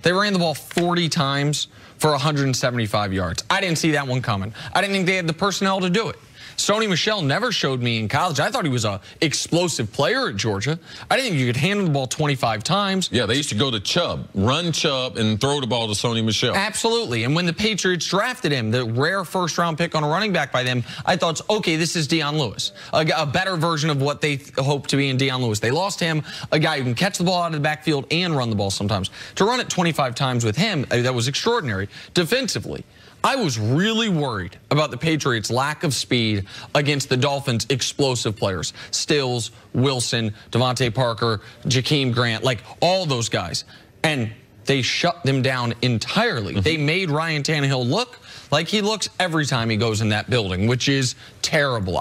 They ran the ball 40 times for 175 yards. I didn't see that one coming. I didn't think they had the personnel to do it. Sony Michel never showed me in college. I thought he was an explosive player at Georgia. I didn't think you could hand him the ball 25 times. Yeah, they used to go to Chubb, run Chubb, and throw the ball to Sony Michel. Absolutely. And when the Patriots drafted him, the rare first-round pick on a running back by them, I thought, okay, this is Dion Lewis, a better version of what they hope to be in Dion Lewis. They lost him, a guy who can catch the ball out of the backfield and run the ball sometimes. To run it 25 times with him, that was extraordinary. Defensively, I was really worried about the Patriots' lack of speed against the Dolphins' explosive players. Stills, Wilson, Devontae Parker, Jakeem Grant, like all those guys. And they shut them down entirely. They made Ryan Tannehill look like he looks every time he goes in that building, which is terrible.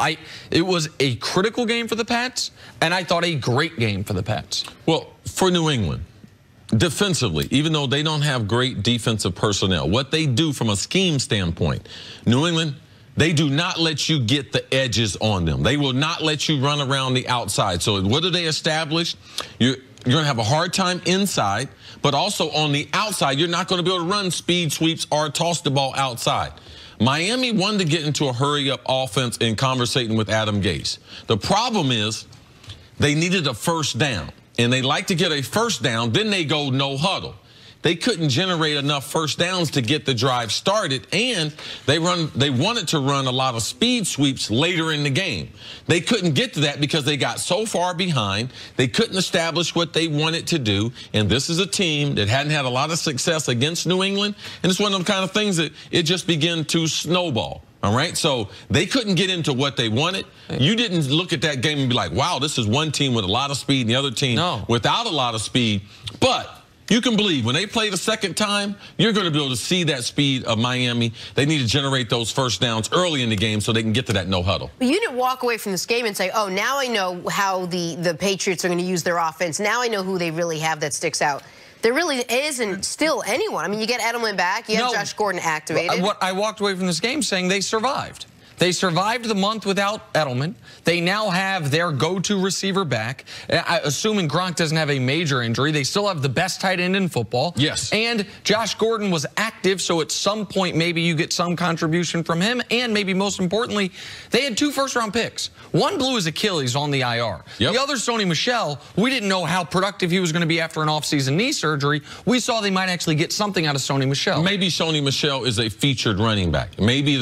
It was a critical game for the Pats, and I thought a great game for the Pats. Well, for New England, defensively, even though they don't have great defensive personnel, what they do from a scheme standpoint, New England, they do not let you get the edges on them. They will not let you run around the outside. So what do they establish? You're going to have a hard time inside, but also on the outside, you're not going to be able to run speed sweeps or toss the ball outside. Miami wanted to get into a hurry-up offense in conversating with Adam Gase. The problem is they needed a first down. And they like to get a first down, then they go no huddle. They couldn't generate enough first downs to get the drive started, and they wanted to run a lot of speed sweeps later in the game. They couldn't get to that because they got so far behind. They couldn't establish what they wanted to do, and this is a team that hadn't had a lot of success against New England, and it's one of them kind of things that it just began to snowball. All right, so they couldn't get into what they wanted. You didn't look at that game and be like, wow, this is one team with a lot of speed and the other team without a lot of speed. But you can believe when they play the second time, you're going to be able to see that speed of Miami. They need to generate those first downs early in the game so they can get to that no huddle. But you didn't walk away from this game and say, oh, now I know how the Patriots are going to use their offense. Now I know who they really have that sticks out. There really isn't still anyone. I mean, you get Edelman back. You have Josh Gordon activated. I walked away from this game saying they survived. They survived the month without Edelman. They now have their go-to receiver back. Assuming Gronk doesn't have a major injury, they still have the best tight end in football. Yes. And Josh Gordon was active, so at some point maybe you get some contribution from him. And maybe most importantly, they had 2 first-round picks. One blew his Achilles on the IR. Yep. The other, Sony Michel, we didn't know how productive he was going to be after an offseason knee surgery. We saw they might actually get something out of Sony Michel. Maybe Sony Michel is a featured running back. Maybe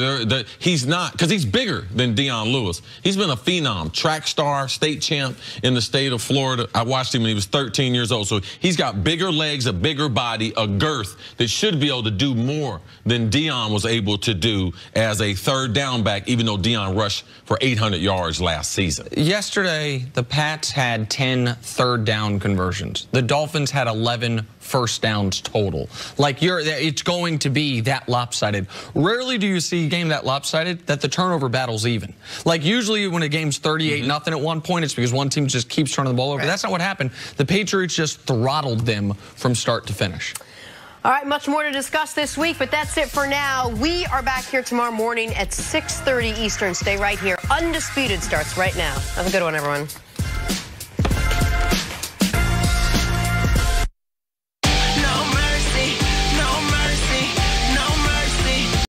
he's not, because he's bigger than Dion Lewis. He's been a phenom, track star, state champ in the state of Florida. I watched him when he was 13 years old. So he's got bigger legs, a bigger body, a girth that should be able to do more than Dion was able to do as a third down back, even though Dion rushed for 800 yards last season. Yesterday, the Pats had 10 third down conversions. The Dolphins had 11 first downs total. Like, it's going to be that lopsided. Rarely do you see a game that lopsided that the turnover battle's even. Like, usually when a game's 38-0 at one point, it's because one team just keeps turning the ball over. Right. That's not what happened. The Patriots just throttled them from start to finish. All right, much more to discuss this week, but that's it for now. We are back here tomorrow morning at 6:30 Eastern. Stay right here. Undisputed starts right now. Have a good one, everyone.